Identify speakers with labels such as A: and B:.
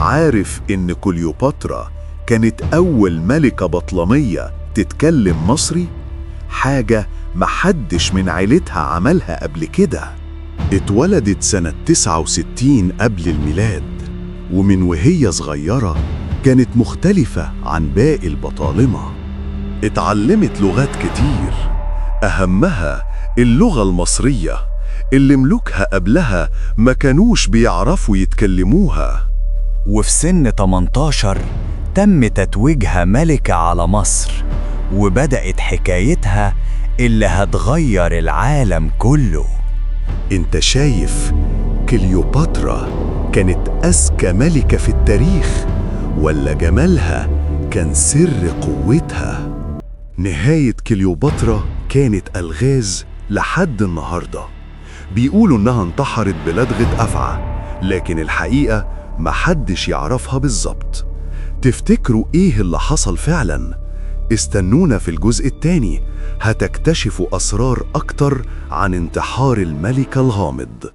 A: عارف إن كليوباترا كانت أول ملكة بطلمية تتكلم مصري؟ حاجة محدش من عيلتها عملها قبل كده. اتولدت سنة 69 قبل الميلاد، ومن وهي صغيرة كانت مختلفة عن باقي البطالمة. اتعلمت لغات كتير، أهمها اللغة المصرية اللي ملوكها قبلها ما كانوش بيعرفوا يتكلموها.
B: وفي سن 18 تم تتويجها ملكة على مصر، وبدأت حكايتها اللي هتغير العالم كله.
A: انت شايف كليوباترا كانت أذكى ملكة في التاريخ، ولا جمالها كان سر قوتها؟ نهاية كليوباترا كانت ألغاز لحد النهاردة. بيقولوا إنها انتحرت بلدغة أفعى، لكن الحقيقة محدش يعرفها بالظبط. تفتكروا إيه اللي حصل فعلا؟ استنونا في الجزء الثاني، هتكتشفوا أسرار أكتر عن انتحار الملك الغامض.